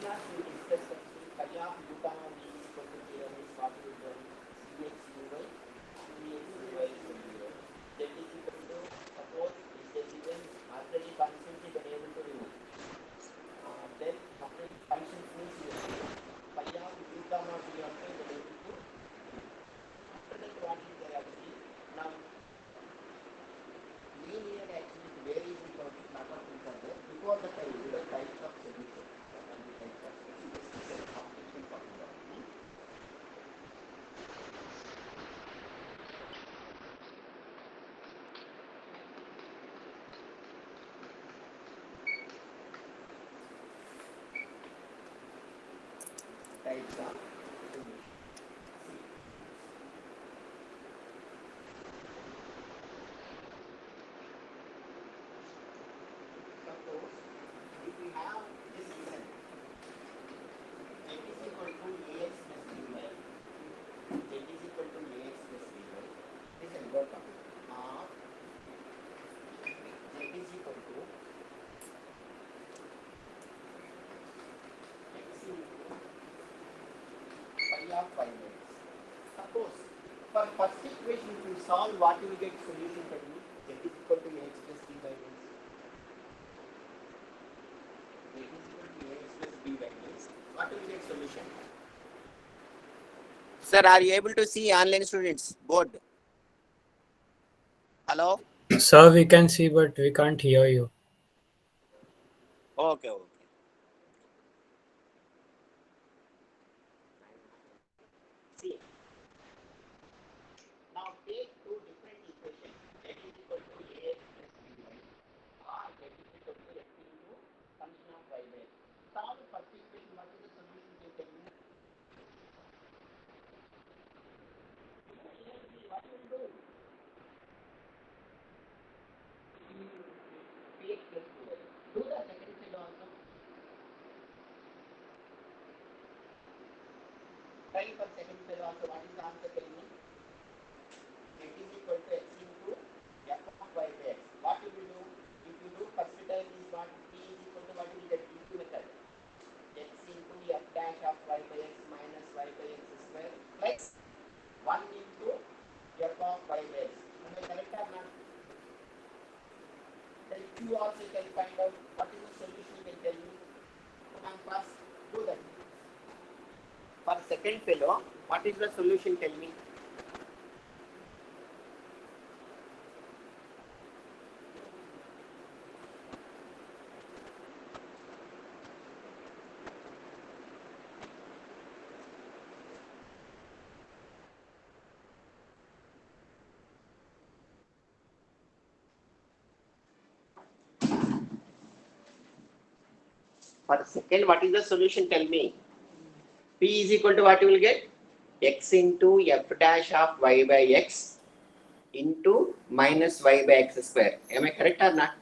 class we discussed something phi of u comma v is equal to 0 means what we do cx uy dx dy is 0. That is equal to suppose is a given already constantly been able to remove. Then after function means phi of u comma v also been able to. After that what is there actually now linear actually variable topic lot of things are there. Before that I will the types of solution. What are the types of solution? This is a completion formula. Types of solution. Suppose if we have this given z is equal to ax plus by z is equal to ax plus by this is what topic or z is equal to x into phi of phi x. Suppose for first equation if you solve what you will get solution for you z is equal to ax plus b by x. Z is equal to ax plus b by x. What will get solution? Sir, are you able to see online students board? Hello? Sir, we can see, but we can't hear you. Okay, okay. See, now take two different equations. Z is equal to ax plus by or z is equal to x into function of y by x. Solve the first equation. What is the solution? You tell me. What will do? Px plus 2y. Do the second side also. Try for second side also. What is the answer? Tell me. Z is equal to x into f of y by x. What you will do? If you do first time is what p is equal to what you will get into method. X into f dash of y by x minus y by x square plus 1 into f of y by x. Am I correct or not? Then q also you can find out what is the solution you can tell me. Come on first do that. For second fellow, what is the solution? Tell me. For second, what is the solution? Tell me. P is equal to what you will get? X into f dash of y by x into minus y by x square. Am I correct or not?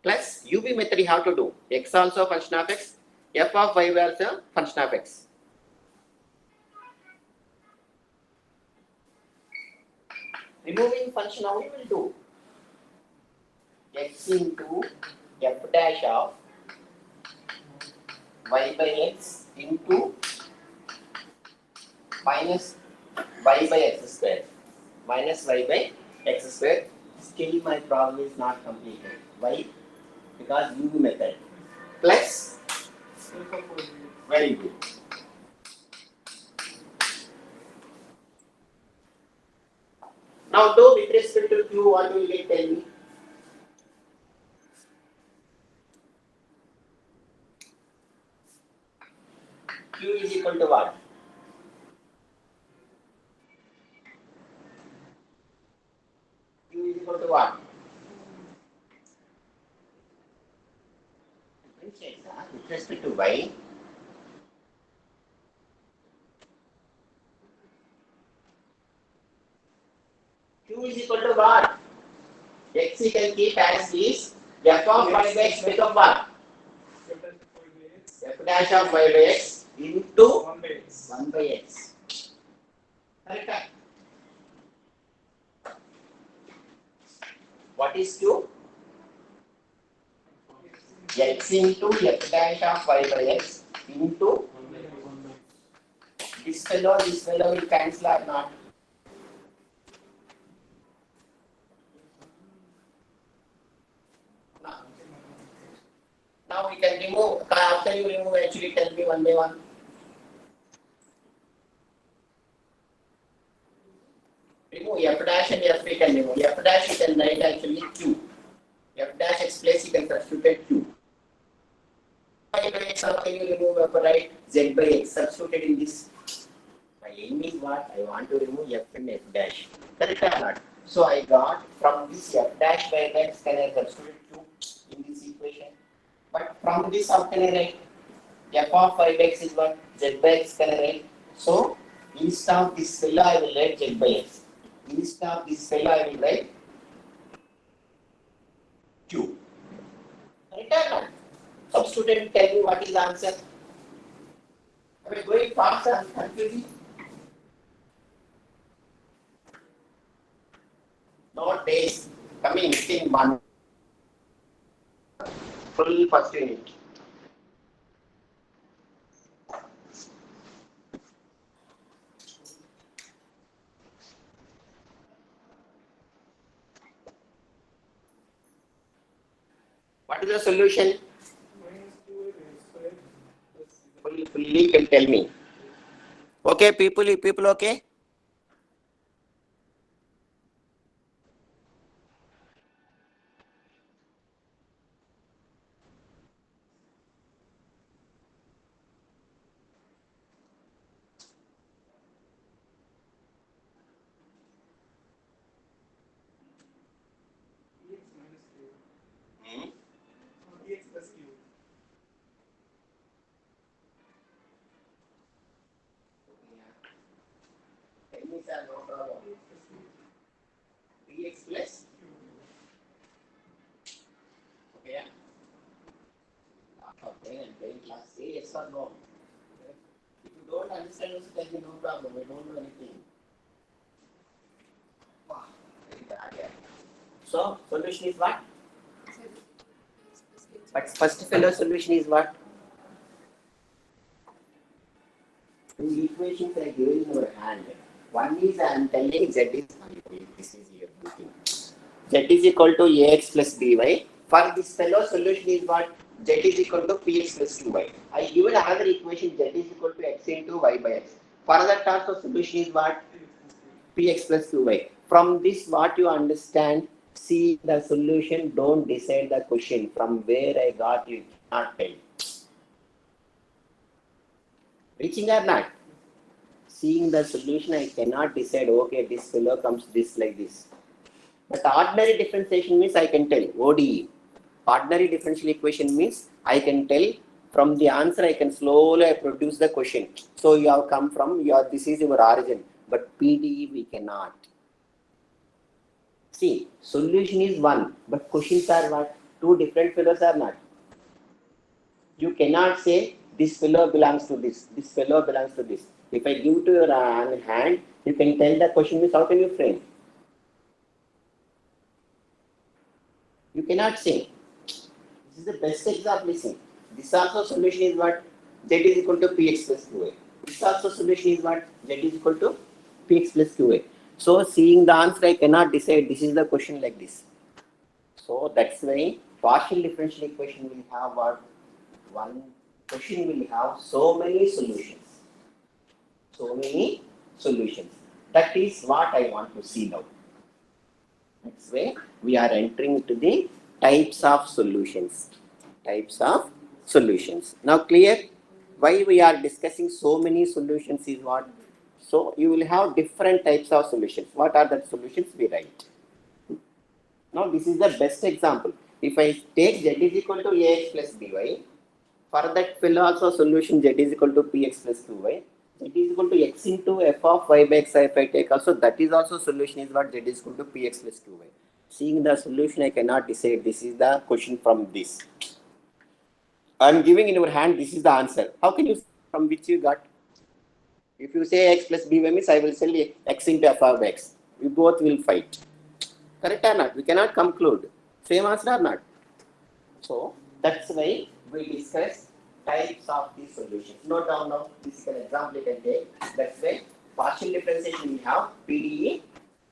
Plus UV method you have to do. X also function of x, f of y also function of x. Removing function, how you will do? X into f dash of y by x into minus y by x square. Minus y by x square. Still my problem is not completed. Why? Because UV method. Plus, very good. Now do with respect to Q, what will you get? Tell me. Q is equal to what? Q is equal to what? With respect to y, Q is equal to what? X you can keep as is. F of y by x become what? F dash of y by x into 1 by x. Correct? What is Q? x into f dash of y by x into this fellow will cancel or not? Now we can remove, after you remove, actually tell me one by one. Remove f dash and f we can remove. F dash you can write actually q. F dash x place you can substitute q. Y by x, how can you remove f right? Z by x substituted in this. My aim is what? I want to remove f and f dash. Correct or not? So I got from this f dash by x, can I substitute q in this equation? But from this, how can I write? F of 5x is what? Z by x can I write? So instead of this fellow, I will write Z by x. Instead of this fellow, I will write q. Correct or not? Substitute and tell me what is the answer. Am I going fast and confusing? No days coming within one full first unit. What is the solution? Fully can tell me. Okay, people okay? No problem. Px plus. Okay. Okay, and then class say yes or no. If you don't understand, also tell me no problem. We don't do anything. Wow, very bad. Yeah. So solution is what? But first fellow solution is what? The equations I given in your hand. One is I am telling Z is this is here. Z is equal to ax plus by. For this fellow solution is what? Z is equal to px plus qy. I given another equation Z is equal to x into y by x. For that also solution is what? Px plus qy. From this what you understand? See the solution. Don't decide the question. From where I got you cannot tell. Reaching or not? Seeing the solution, I cannot decide, okay, this fellow comes this like this. But ordinary differentiation means I can tell, ODE. Ordinary differential equation means I can tell from the answer, I can slowly produce the question. So you have come from, this is your origin. But PDE, we cannot. See, solution is one, but questions are what? Two different fellows are not. You cannot say, this fellow belongs to this fellow belongs to this. If I give to your hand, you can tell the question means how can you frame? You cannot say. This is the best example. Listen. This also solution is what? Z is equal to Px plus Qy. This also solution is what? Z is equal to Px plus Qy. So seeing the answer, I cannot decide. This is the question like this. So that's why partial differential equation will have what? One question will have so many solutions. So many solutions. That is what I want to see now. That's why we are entering into the types of solutions. Types of solutions. Now clear? Why we are discussing so many solutions is what? So you will have different types of solutions. What are the solutions we write? Now this is the best example. If I take Z is equal to Ax plus By, for that fellow also solution Z is equal to Px plus Qy. Z is equal to x into f of y by x. If I take also, that is also solution is what? Z is equal to Px plus Qy. Seeing the solution, I cannot decide. This is the question from this. I am giving in your hand, this is the answer. How can you, from which you got? If you say x plus by means, I will say x into f of x. We both will fight. Correct or not? We cannot conclude. Same answer or not? So, That's why we discuss types of the solutions. Note down now, this is an example you can take. That's why partial differentiation we have PDE.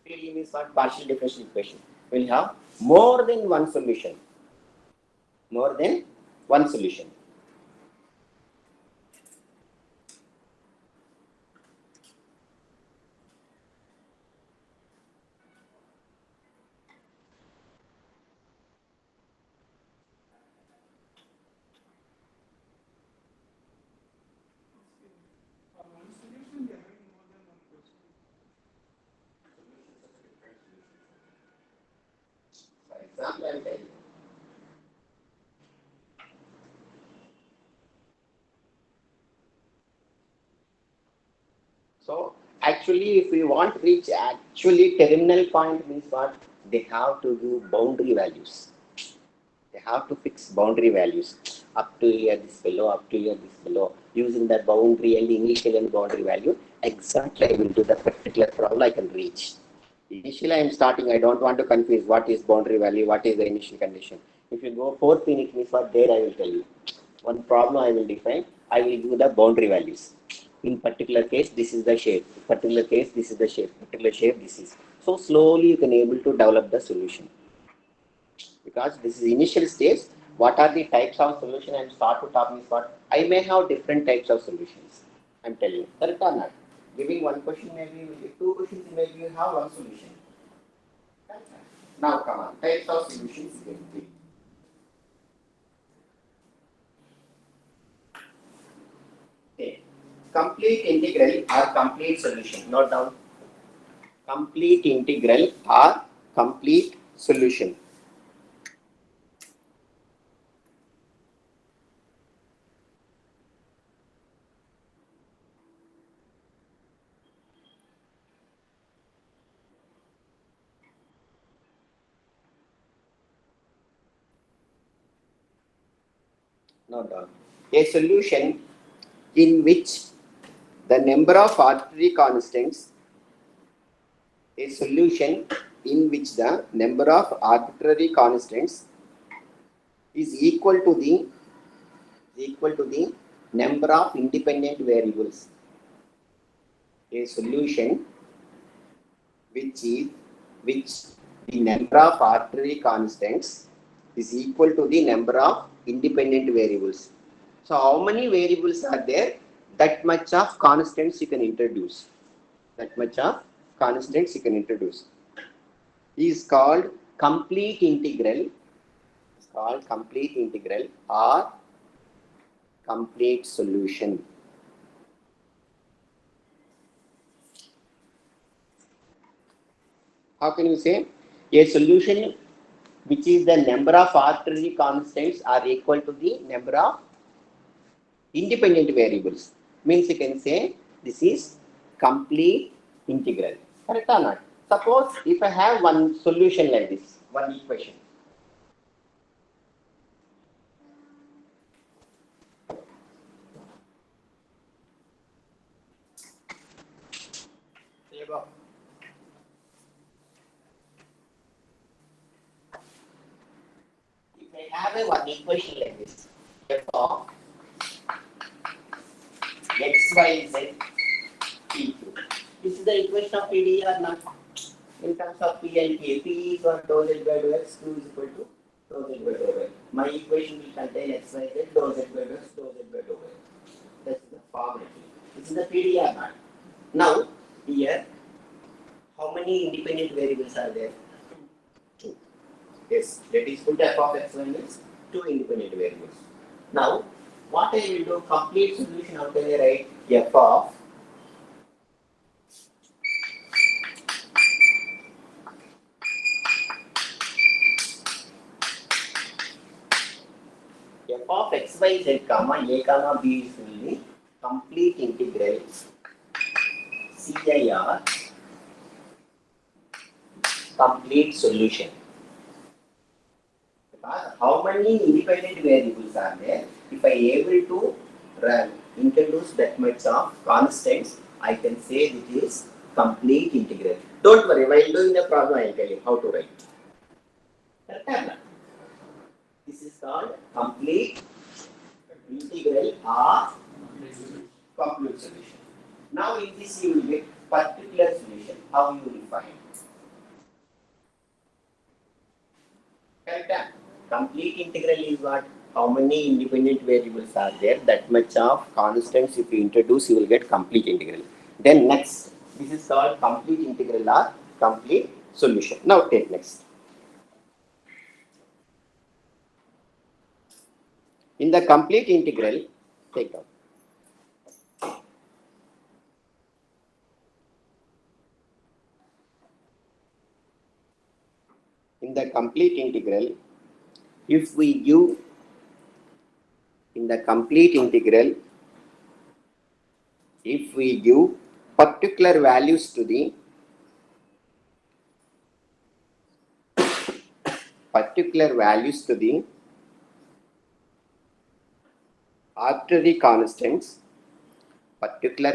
PDE means what? Partial differential equation. We'll have more than one solution. More than one solution. For example, I will tell you. So actually, if we want to reach actually terminal point means what? They have to do boundary values. They have to fix boundary values. Up to here this below, up to here this below. Using that boundary and initial and boundary value, exactly I will do the particular problem I can reach. Initially I am starting, I don't want to confuse what is boundary value, what is the initial condition. If you go fourth unit means what, there I will tell you. One problem I will define, I will do the boundary values. In particular case, this is the shape. In particular case, this is the shape. Particular shape, this is. So slowly you can able to develop the solution. Because this is initial stage, what are the types of solution and start to talk means what? I may have different types of solutions. I'm telling you. Correct or not? Giving one question maybe, two questions maybe you have one solution. Now come on, types of solutions you can be. Okay. Complete integral or complete solution. Note down. Complete integral or complete solution. Note down. A solution in which the number of arbitrary constants, a solution in which the number of arbitrary constants is equal to the number of independent variables. A solution which the number of arbitrary constants is equal to the number of independent variables. So how many variables are there? That much of constants you can introduce. That much of constants you can introduce. Is called complete integral. It's called complete integral or complete solution. How can you say? A solution which is the number of arbitrary constants are equal to the number of independent variables. Means you can say this is complete integral. Correct or not? Suppose if I have one solution like this, one equation. There you go. If I have a one equation like this, f of x, y, z, p, q. This is the equation of PDE or not? In terms of P and K, P is equal to dou z by dou x, Q is equal to dou z by dou y. My equation will contain x, y, z, dou z by dou x, dou z by dou y. That's the formula. This is the PDE or not? Now, here, how many independent variables are there? Two. Yes, that is put f of x minus two independent variables. Now, what I will do, complete solution, how can I write f of f of x, y, z, comma, a, comma, b is only complete integral CIR complete solution. Because how many independent variables are there? If I able to introduce that much of constants, I can say it is complete integral. Don't worry, while doing the problem, I will tell you how to write. This This is called complete integral or complete solution. Now in this you will get particular solution. How you will find? Correct? Complete integral is what? How many independent variables are there? That much of constants if you introduce, you will get complete integral. Then next, this is called complete integral or complete solution. Now take next. In the complete integral, take out. In the complete integral, if we give in the complete integral, if we give particular values to the arbitrary constants, we get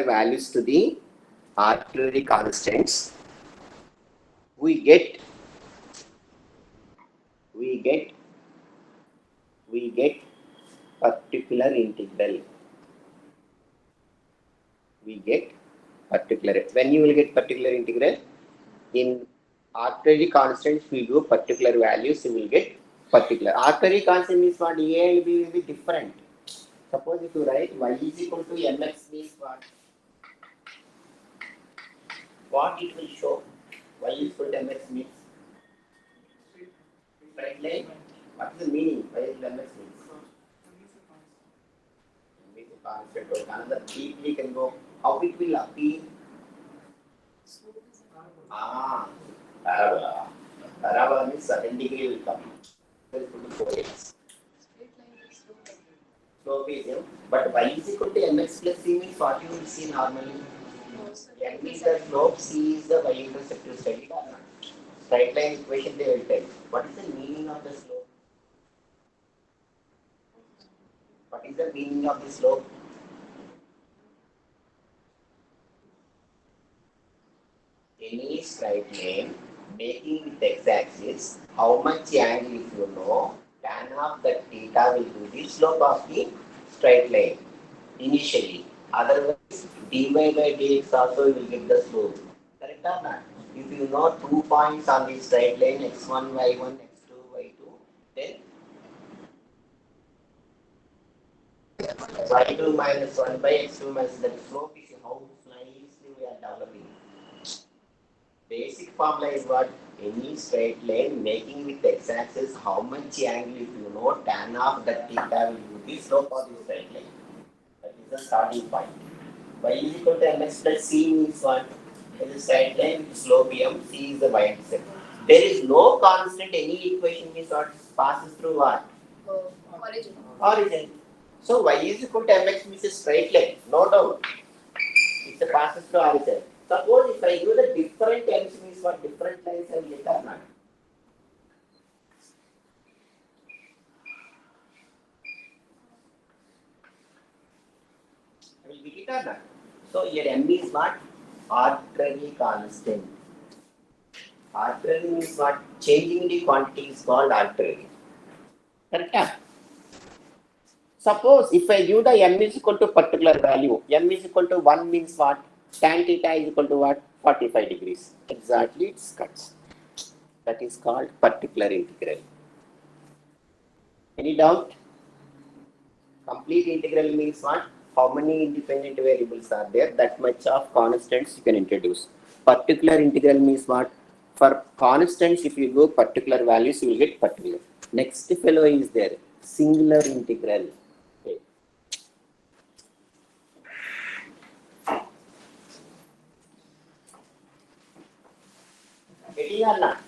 particular integral. When you will get particular integral, in arbitrary constants we give particular values, you will get particular. Arbitrary constant means what? A and B will be different. Suppose if you write y is equal to mx means what? What it will show? Y is equal to mx means straight line. What is the meaning? Y is equal to mx means? Constant or another deeply can go. How it will appear? Parabola. Parabola means 7 degree will come. Slope is m, but y is equal to mx plus c means what you will see normally? M is the slope, c is the y-intercept you studied or not? Straight line equation they will tell. What is the meaning of the slope? What is the meaning of the slope? Any straight line making with x-axis, how much angle if you know, tan of the theta will be the slope of the straight line initially. Otherwise, dy by dx also will get the slope. Correct or not? If you know 2 points on the straight line, x1, y1, x2, y2, then y2 minus 1 by x2 minus the slope is how nicely we are developing. Basic formula is what? Any straight line making with x-axis, how much angle if you know, tan of the theta will be the slope of the straight line. That is the starting point. Y is equal to mx plus c means what? It is straight line with slope m, c is the y-intercept. There is no constant, any equation means what? Passes through what? Origin. So y is equal to mx means a straight line, no doubt. It's a passes through origin. Suppose if I give the different ends means what? Different lines I will get or not? I will get it or not? So here m is what? Arbitrary constant. Arbitrary means what? Changing the quantity is called arbitrary. Correct? Suppose if I give the m is equal to particular value, m is equal to 1 means what? Tan theta is equal to what? 45 degrees. Exactly, it cuts. That is called particular integral. Any doubt? Complete integral means what? How many independent variables are there? That much of constants you can introduce. Particular integral means what? For constants, if you go particular values, you will get particular. Next fellow is there. Singular integral. Okay. Getting or not?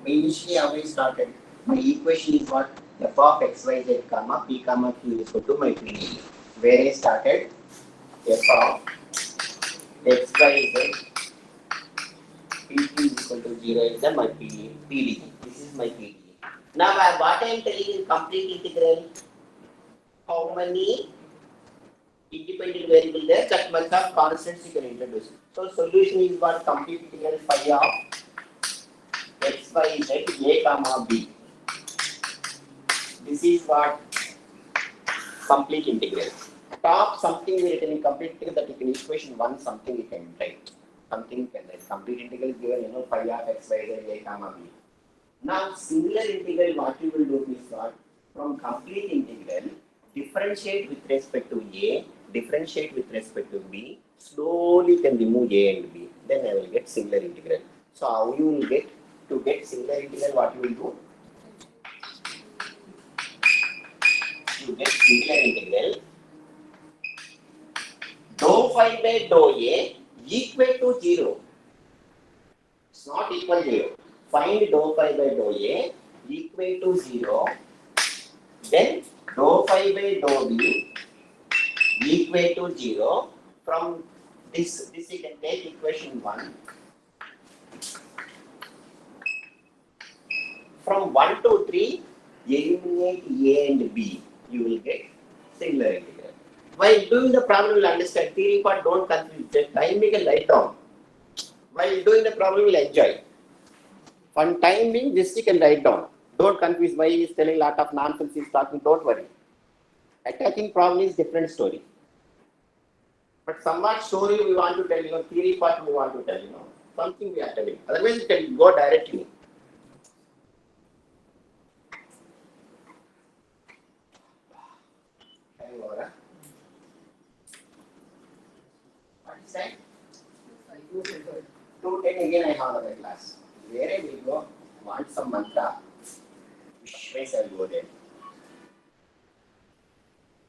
Initially, how I started? My equation is what? F of x, y, z, comma, p, comma, q is equal to my PDE. Where I started? F of x, y, z, p, is equal to 0 is the my PDE. This is my PDE. Now, what I am telling is complete integral. How many independent variable there? That much of constants you can introduce. So, solution is what? Complete integral phi of x, y, z, a, comma, b. This is what complete integral. Top something we written in complete integral that you can equation one something you can write. Something you can write. Complete integral is given, phi of x, y, z, a, comma, b. Now singular integral what you will do is what? From complete integral, differentiate with respect to a, differentiate with respect to b, slowly can remove a and b. Then I will get singular integral. So how you will get? To get singular integral what you will do? You get singular integral dou phi by dou a equal to 0. It's not equal to 0. Find dou phi by dou a equal to 0. Then dou phi by dou b equal to 0. From this you can take equation 1. From 1 to 3, eliminate a and b. You will get singular integral. While doing the problem, you will understand. Theory part, don't confuse. Just time you can write down. While doing the problem, you will enjoy. For time being, just you can write down. Don't confuse why he is telling a lot of nonsense he is talking. Don't worry. Attacking problem is different story. But somewhat story we want to tell, theory part we want to tell, something we are telling. Otherwise, you can go directly. What is that? 210 again I have another class. Where I will go, want some mantra. Which I will go there.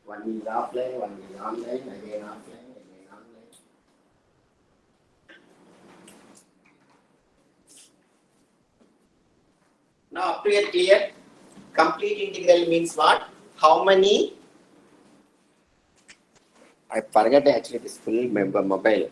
One is offline, one is online, again offline, again online. Now up to here clear? Complete integral means what? How many? I forgot actually this full member mobile.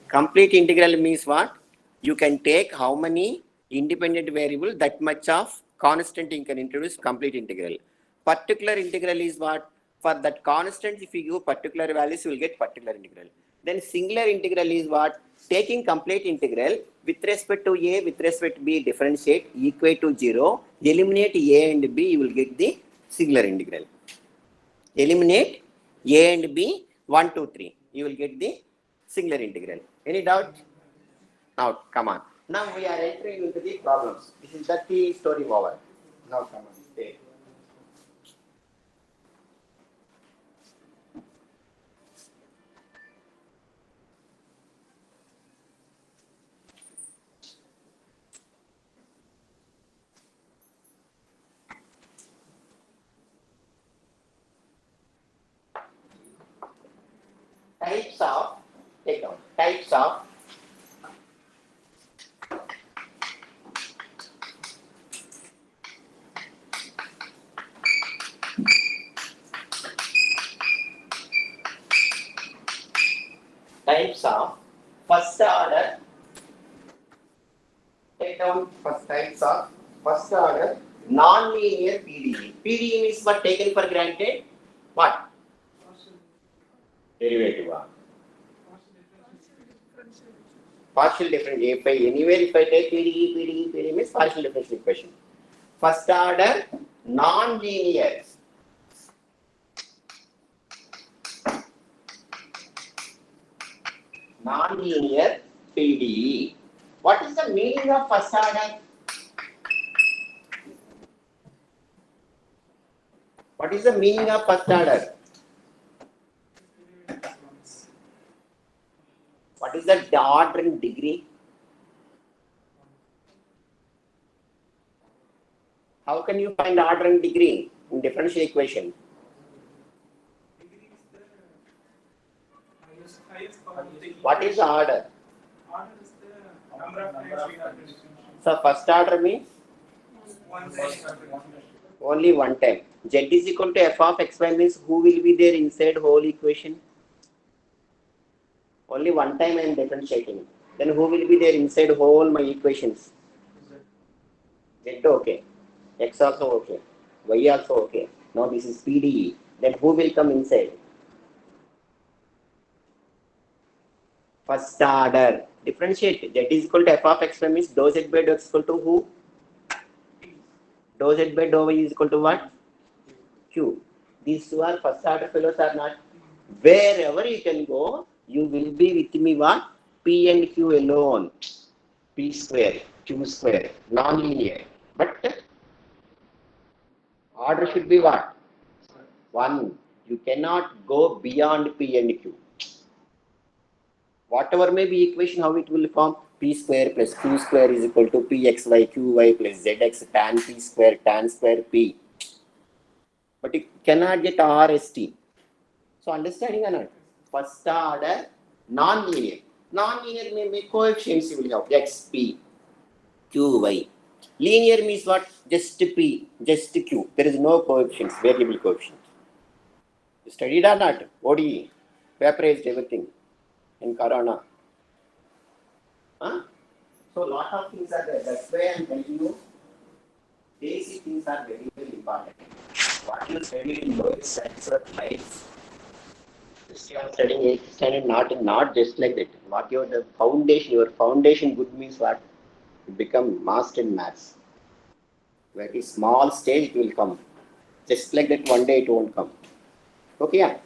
Complete integral means what? You can take how many independent variable, that much of constant you can introduce complete integral. Particular integral is what? For that constant, if you give particular values, you will get particular integral. Then singular integral is what? Taking complete integral with respect to a, with respect to b, differentiate, equate to 0, eliminate a and b, you will get the singular integral. Eliminate a and b, 1, 2, 3. You will get the singular integral. Any doubt? Now, come on. Now we are entering into the problems. This is the T story over. Now, come on. Stay. Types of, take down, types of first order, take down first types of first order non-linear PDE. PDE means what? Taken for granted. What? Derivative. Partial differential. If I take PDE means partial differential equation. First order non-linear. Non-linear PDE. What is the meaning of first order? What is the meaning of first order? What is the order in degree? How can you find order in degree in differential equation? What is the order? Order is the So first order means only one time. Z is equal to f of xy means who will be there inside whole equation? Only one time I am differentiating. Then who will be there inside whole my equations? Z okay. X also okay. Y also okay. Now this is PDE. Then who will come inside? First order. Differentiate. Z is equal to f of xy means dou z by dou x equal to who? Dou z by dou y is equal to what? Q. These two are first order fellows or not? Wherever you can go, you will be with me what? P and Q alone. P square, Q square, non-linear. But order should be what? 1. You cannot go beyond P and Q. Whatever may be equation, how it will form? P square plus Q square is equal to Pxy Qy plus Zx tan P square tan square P. But you cannot get RST. So understanding or not? First order non-linear. Non-linear may make coefficients you will have x, p, q, y. Linear means what? Just p, just q. There is no coefficients, variable coefficients. You studied or not? ODE, vaporized everything in Corona. Huh? So lot of things are there. That's why I'm telling you, basic things are very, very important. What you study in lower science of life. You are studying 8th standard, not just like that. What your foundation good means what? You become master in maths. Very small stage it will come. Just like that, one day it won't come. Okay, yeah?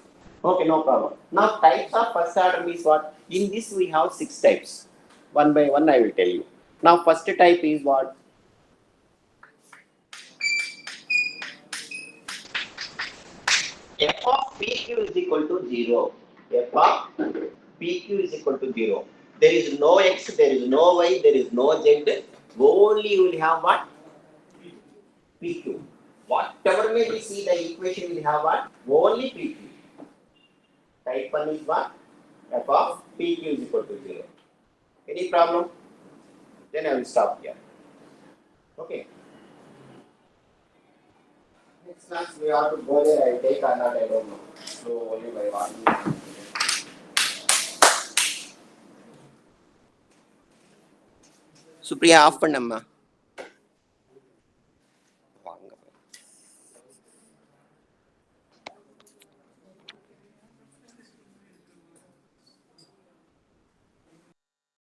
Okay, no problem. Now types of first order means what? In this we have 6 types. One by one I will tell you. Now first type is what? F of PQ is equal to 0. F of PQ is equal to 0. There is no X, there is no Y, there is no Z. Only you will have what? PQ. Whatever may we see, the equation will have what? Only PQ. Type 1 is what? F of PQ is equal to 0. Any problem? Then I will stop here. Okay. Next class we have to go there. I take or not, I don't know. So only by watching. Supriya, off பண்ணம்மா.